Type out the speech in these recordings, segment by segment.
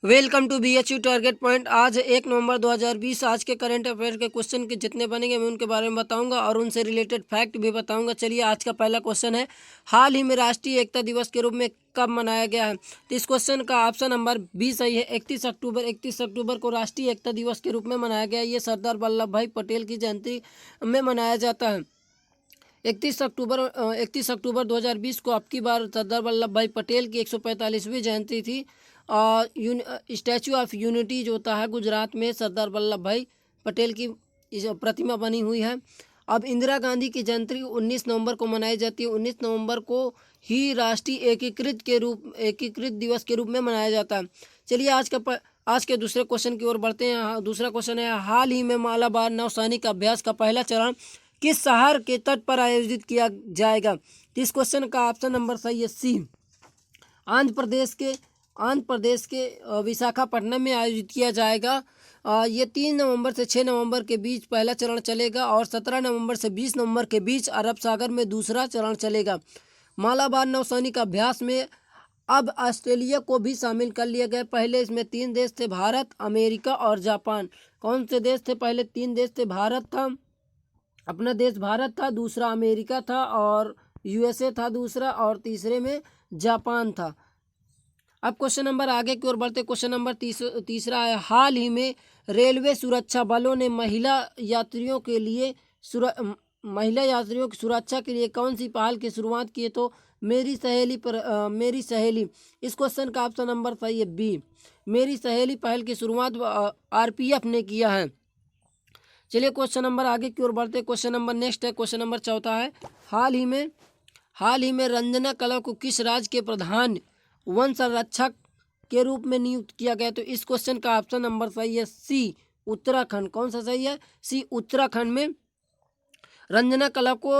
Welcome to BHU target point. आज 1 नवंबर 2020। आज के करंट अफेयर के क्वेश्चन के जितने बनेंगे मैं उनके बारे में बताऊंगा और उनसे रिलेटेड फैक्ट भी बताऊंगा। चलिए, आज का पहला क्वेश्चन है, हाल ही में राष्ट्रीय एकता दिवस के रूप में कब मनाया गया है? तो इस क्वेश्चन का ऑप्शन नंबर बी सही है। 31 अक्टूबर। 31 अक्टूबर को राष्ट्रीय एकता दिवस के रूप में मनाया गया। ये सरदार वल्लभ भाई पटेल की जयंती में मनाया जाता है। 31 अक्टूबर 2020 को अब की बार सरदार वल्लभ भाई पटेल की 145वीं जयंती थी। और स्टैचू ऑफ यूनिटी जो होता है गुजरात में, सरदार वल्लभ भाई पटेल की प्रतिमा बनी हुई है। अब इंदिरा गांधी की जयंती 19 नवंबर को मनाई जाती है। 19 नवंबर को ही राष्ट्रीय एकीकृत दिवस के रूप में मनाया जाता है। चलिए, आज के दूसरे क्वेश्चन की ओर बढ़ते हैं। दूसरा क्वेश्चन है, हाल ही में मालाबार नौसैनिक अभ्यास का पहला चरण किस शहर के तट पर आयोजित किया जाएगा? तो इस क्वेश्चन का ऑप्शन नंबर सही है सी। आंध्र प्रदेश के विशाखापट्टनम में आयोजित किया जाएगा। ये 3 नवंबर से 6 नवंबर के बीच पहला चरण चलेगा और 17 नवंबर से 20 नवंबर के बीच अरब सागर में दूसरा चरण चलेगा। मालाबार नौसैनिक अभ्यास में अब ऑस्ट्रेलिया को भी शामिल कर लिया गया। पहले इसमें 3 देश थे, भारत, अमेरिका और जापान। कौन से देश थे? पहले 3 देश थे। भारत था, अपना देश भारत था, दूसरा अमेरिका था और USA था दूसरा, और तीसरे में जापान था। अब क्वेश्चन नंबर आगे की ओर बढ़ते। क्वेश्चन नंबर तीसरा है, हाल ही में रेलवे सुरक्षा बलों ने महिला यात्रियों की सुरक्षा के लिए कौन सी पहल की शुरुआत की है? तो मेरी सहेली। इस क्वेश्चन का ऑप्शन नंबर सही है बी। मेरी सहेली पहल की शुरुआत RPF ने किया है। चलिए, क्वेश्चन नंबर आगे की ओर बढ़ते। क्वेश्चन नंबर नेक्स्ट है, क्वेश्चन नंबर चौथा है, हाल ही में रंजना कला को किस राज्य के प्रधान वन संरक्षक के रूप में नियुक्त किया गया? तो इस क्वेश्चन का ऑप्शन नंबर सही है सी, उत्तराखंड। कौन सा सही है? सी, उत्तराखंड में रंजना कला को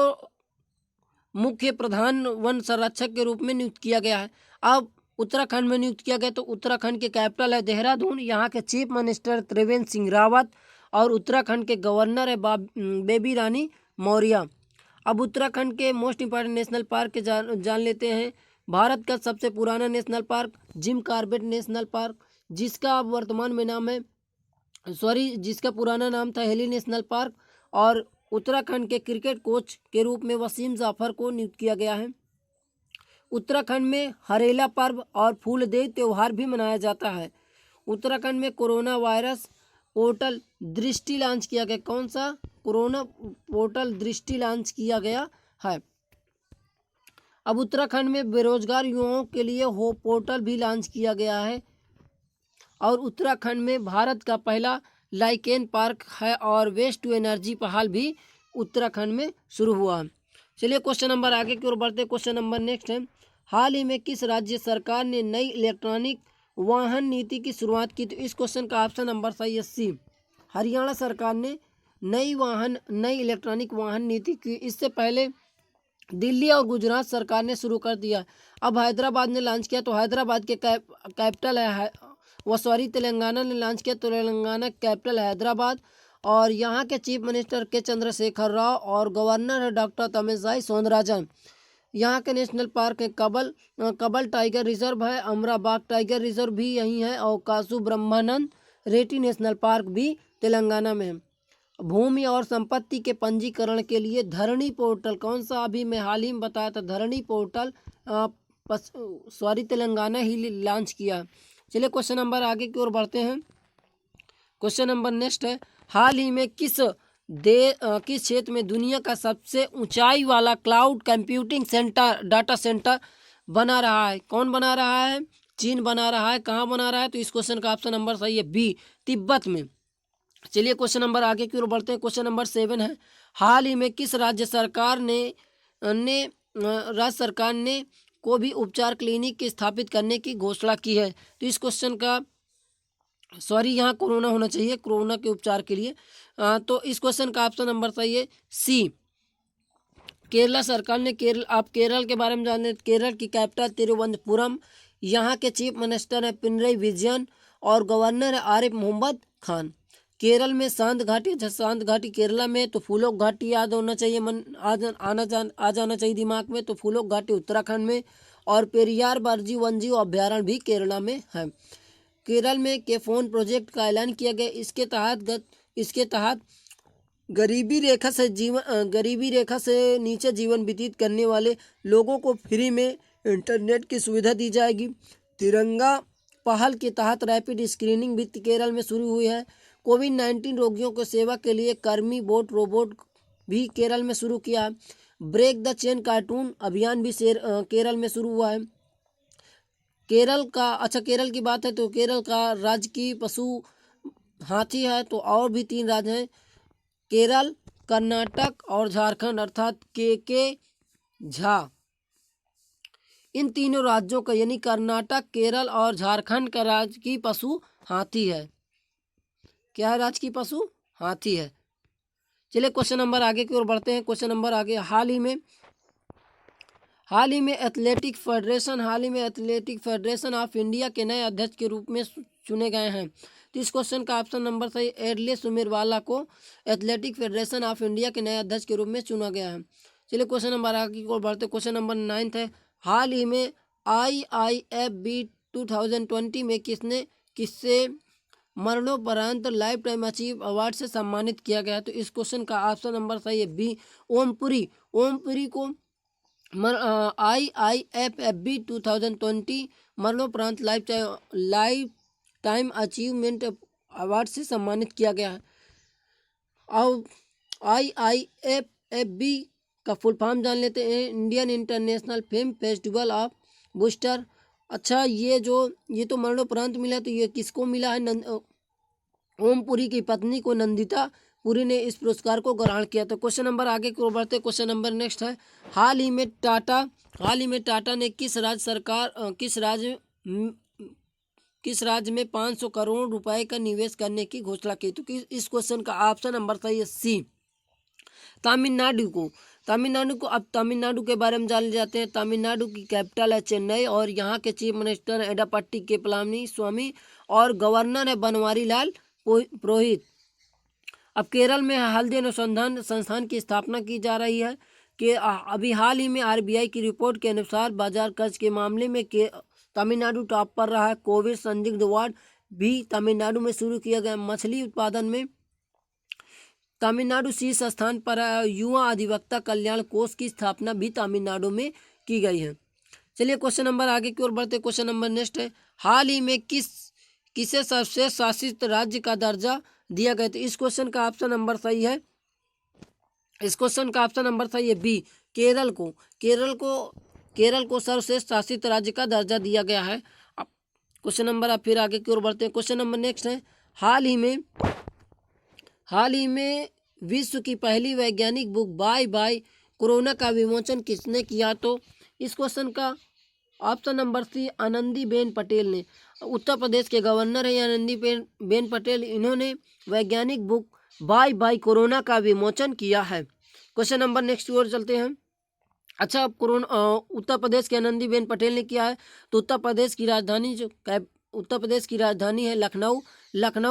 मुख्य प्रधान वन संरक्षक के रूप में नियुक्त किया गया है। अब उत्तराखंड में नियुक्त किया गया तो उत्तराखंड के कैपिटल है देहरादून। यहाँ के चीफ मिनिस्टर त्रिवेंद्र सिंह रावत और उत्तराखंड के गवर्नर है बेबी रानी मौर्य। अब उत्तराखंड के मोस्ट इंपॉर्टेंट नेशनल पार्क के जान लेते हैं। भारत का सबसे पुराना national park Jim Corbett national park, जिसका अब वर्तमान में नाम है जिसका पुराना नाम था हेली नेशनल पार्क। और उत्तराखंड के क्रिकेट कोच के रूप में वसीम जाफर को नियुक्त किया गया है। उत्तराखंड में हरेला पर्व और फूलदेव त्यौहार भी मनाया जाता है। उत्तराखंड में कोरोना वायरस पोर्टल दृष्टि लॉन्च किया गया। कौन सा? कोरोना पोर्टल दृष्टि लॉन्च किया गया है। अब उत्तराखंड में बेरोजगार युवाओं के लिए होप पोर्टल भी लॉन्च किया गया है। और उत्तराखंड में भारत का पहला लाइकेन पार्क है और वेस्ट टू एनर्जी पहल भी उत्तराखंड में शुरू हुआ। चलिए, क्वेश्चन नंबर आगे की ओर बढ़ते। क्वेश्चन नंबर नेक्स्ट है, हाल ही में किस राज्य सरकार ने नई इलेक्ट्रॉनिक वाहन नीति की शुरुआत की? तो इस क्वेश्चन का ऑप्शन नंबर सही है सी। हरियाणा सरकार ने नई इलेक्ट्रॉनिक वाहन नीति की। इससे पहले दिल्ली और गुजरात सरकार ने शुरू कर दिया। अब हैदराबाद ने लॉन्च किया, तो हैदराबाद के कैपिटल है तेलंगाना ने लॉन्च किया, तो तेलंगाना कैपिटल है हैदराबाद। और यहाँ के चीफ मिनिस्टर के चंद्रशेखर राव और गवर्नर है डॉक्टर तमिलसाई सौंदरराजन। यहाँ के नेशनल पार्क है कबल टाइगर रिजर्व है, अमराबाग टाइगर रिजर्व भी यहीं है, और कासू ब्रह्मानंद रेड्डी नेशनल पार्क भी तेलंगाना में है। भूमि और संपत्ति के पंजीकरण के लिए धरणी पोर्टल, कौन सा? अभी मैं हाल ही में बताया था, धरणी पोर्टल तेलंगाना ही लॉन्च किया। चलिए, क्वेश्चन नंबर आगे की ओर बढ़ते हैं। क्वेश्चन नंबर नेक्स्ट है, हाल ही में किस क्षेत्र में दुनिया का सबसे ऊंचाई वाला क्लाउड कंप्यूटिंग डाटा सेंटर बना रहा है? कौन बना रहा है? चीन बना रहा है। कहाँ बना रहा है? तो इस क्वेश्चन का ऑप्शन नंबर सही है बी, तिब्बत में। चलिए, क्वेश्चन नंबर आगे की ओर बढ़ते हैं। क्वेश्चन नंबर 7 है, हाल ही में किस राज्य सरकार ने को भी उपचार क्लिनिक स्थापित करने की घोषणा की है? तो इस क्वेश्चन का यहाँ कोरोना होना चाहिए, कोरोना के उपचार के लिए। तो इस क्वेश्चन का ऑप्शन नंबर सही है सी, केरला सरकार ने। आप केरल के बारे में जान लें। केरल की कैपिटल तिरुवनंतपुरम। यहाँ के चीफ मिनिस्टर है पिनरई विजयन और गवर्नर है आरिफ मोहम्मद खान। केरल में शांत घाटी केरला में, तो फूलों घाटी याद होना चाहिए, आ जाना चाहिए दिमाग में। तो फूलों घाटी उत्तराखंड में, और पेरियार वन्यजीव अभ्यारण्य भी केरला में है। केरल में के-फोन प्रोजेक्ट का ऐलान किया गया। इसके तहत गरीबी रेखा से नीचे जीवन व्यतीत करने वाले लोगों को फ्री में इंटरनेट की सुविधा दी जाएगी। तिरंगा पहल के तहत रैपिड स्क्रीनिंग भी केरल में शुरू हुई है। कोविड-19 रोगियों को सेवा के लिए कर्मी बोट रोबोट भी केरल में शुरू किया है। ब्रेक द चेन कार्टून अभियान भी केरल में शुरू हुआ है। केरल की बात है तो केरल का राजकीय पशु हाथी है। तो और भी 3 राज्य हैं, केरल, कर्नाटक और झारखंड, अर्थात के झा। इन तीनों राज्यों का यानी कर्नाटक, केरल और झारखंड का राजकीय पशु हाथी है। क्या है? राजकीय पशु हाथी है। चलिए क्वेश्चन नंबर आगे की ओर बढ़ते हैं। क्वेश्चन नंबर आगे, हाल ही में एथलेटिक फेडरेशन ऑफ इंडिया के नए अध्यक्ष के रूप में चुने गए हैं। तो इस क्वेश्चन का ऑप्शन नंबर सही, एडले सुमेरवाला को एथलेटिक फेडरेशन ऑफ इंडिया के नए अध्यक्ष के रूप में चुना गया है। चलिए क्वेश्चन नंबर आगे की ओर बढ़ते। क्वेश्चन नंबर 9 है, हाल ही में IIFB 2020 में किससे मरणोपरांत लाइफ टाइम अचीव अवार्ड से सम्मानित किया गया। तो इस क्वेश्चन का ऑप्शन नंबर सही है बी, ओमपुरी को IIFB 2020 मरणोपरांत लाइफ टाइम अचीवमेंट अवार्ड से सम्मानित किया गया है। अब IIFB का फुल फॉर्म जान लेते हैं, Indian international film festival of booster. अच्छा, ये तो मरणोपरांत मिला, तो ये किसको मिला है? ओमपुरी की पत्नी को, नंदिता पुरी ने इस पुरस्कार को ग्रहण किया। तो क्वेश्चन नंबर आगे की ओर बढ़ते। क्वेश्चन नंबर नेक्स्ट है, हाल ही में टाटा ने किस राज्य में 500 करोड़ रुपए का निवेश करने की घोषणा की। तो इस क्वेश्चन का ऑप्शन नंबर सही है सी, तमिलनाडु को। अब तमिलनाडु के बारे में जान जाते हैं। तमिलनाडु की कैपिटल है चेन्नई और यहाँ के चीफ मिनिस्टर एडापट्टी के पलानी स्वामी और गवर्नर है बनवारी लाल पुरोहित। अब केरल में हल्दी अनुसंधान संस्थान की स्थापना की जा रही है कि अभी हाल ही में RBI की रिपोर्ट के अनुसार बाजार कर्ज के मामले में तमिलनाडु टॉप पर रहा है। कोविड संदिग्ध वार्ड भी तमिलनाडु में शुरू किया गया। मछली उत्पादन में तमिलनाडु शीर्ष स्थान पर है। युवा अधिवक्ता कल्याण कोष की स्थापना भी तमिलनाडु में की गई है। चलिए क्वेश्चन नंबर आगे की ओर बढ़ते। क्वेश्चन नंबर नेक्स्ट है, हाल ही में किसे सर्वश्रेष्ठ शासित राज्य का दर्जा दिया गया। तो इस क्वेश्चन का ऑप्शन नंबर सही है, बी, केरल को सर्वश्रेष्ठ शासित राज्य का दर्जा दिया गया है। अब क्वेश्चन नंबर आप फिर आगे की ओर बढ़ते हैं। क्वेश्चन नंबर नेक्स्ट है, हाल ही में विश्व की पहली वैज्ञानिक बुक बाय बाय कोरोना का विमोचन किसने किया। तो इस क्वेश्चन का option number C, Anandiben Patel ने। उत्तर प्रदेश के गवर्नर है आनंदीबेन पटेल, इन्होंने वैज्ञानिक बुक बाय बाय कोरोना का विमोचन किया है। क्वेश्चन नंबर नेक्स्ट की ओर चलते हैं। अच्छा, उत्तर प्रदेश के आनंदीबेन पटेल ने किया है। तो उत्तर प्रदेश की राजधानी है लखनऊ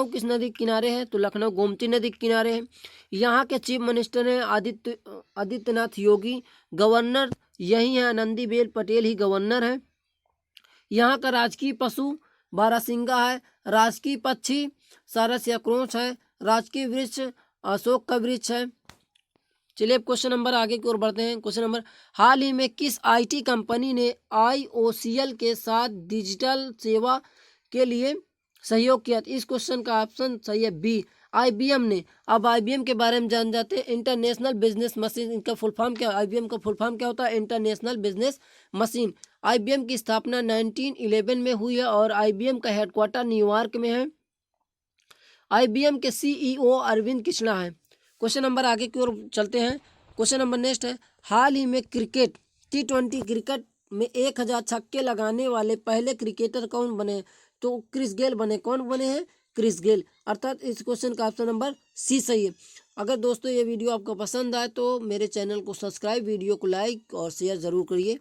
किस नदी के किनारे है। तो लखनऊ गोमती नदी के किनारे है। यहाँ के चीफ मिनिस्टर हैं आदित्यनाथ योगी, गवर्नर यही है आनंदीबेन पटेल ही गवर्नर है। यहाँ का राजकीय पशु बारहसिंगा है, राजकीय पक्षी सारस या क्रोंच है, राजकीय वृक्ष अशोक का वृक्ष है। चलिए अब क्वेश्चन नंबर आगे की ओर बढ़ते हैं। क्वेश्चन नंबर, हाल ही में किस IT कंपनी ने IOCL के साथ डिजिटल सेवा के लिए सहयोग किया। इस क्वेश्चन का ऑप्शन सही है बी, IBM ने। अब IBM के बारे में जान जाते हैं। इंटरनेशनल बिजनेस मशीन, इनका फुल फॉर्म क्या, IBM का फुल फॉर्म क्या होता है? International business machine. IBM की स्थापना 1911 में हुई है और IBM का हेडक्वार्टर न्यूयॉर्क में है। IBM के CEO अरविंद कृष्णा है। क्वेश्चन नंबर आगे की ओर चलते हैं। क्वेश्चन नंबर नेक्स्ट है, हाल ही में T20 क्रिकेट में 1000 छक्के लगाने वाले पहले क्रिकेटर कौन बने। तो क्रिस गेल बने। कौन बने हैं? Chris Gayle. अर्थात इस क्वेश्चन का ऑप्शन नंबर सी सही है। अगर दोस्तों ये वीडियो आपको पसंद आए तो मेरे चैनल को सब्सक्राइब, वीडियो को लाइक और शेयर ज़रूर करिए।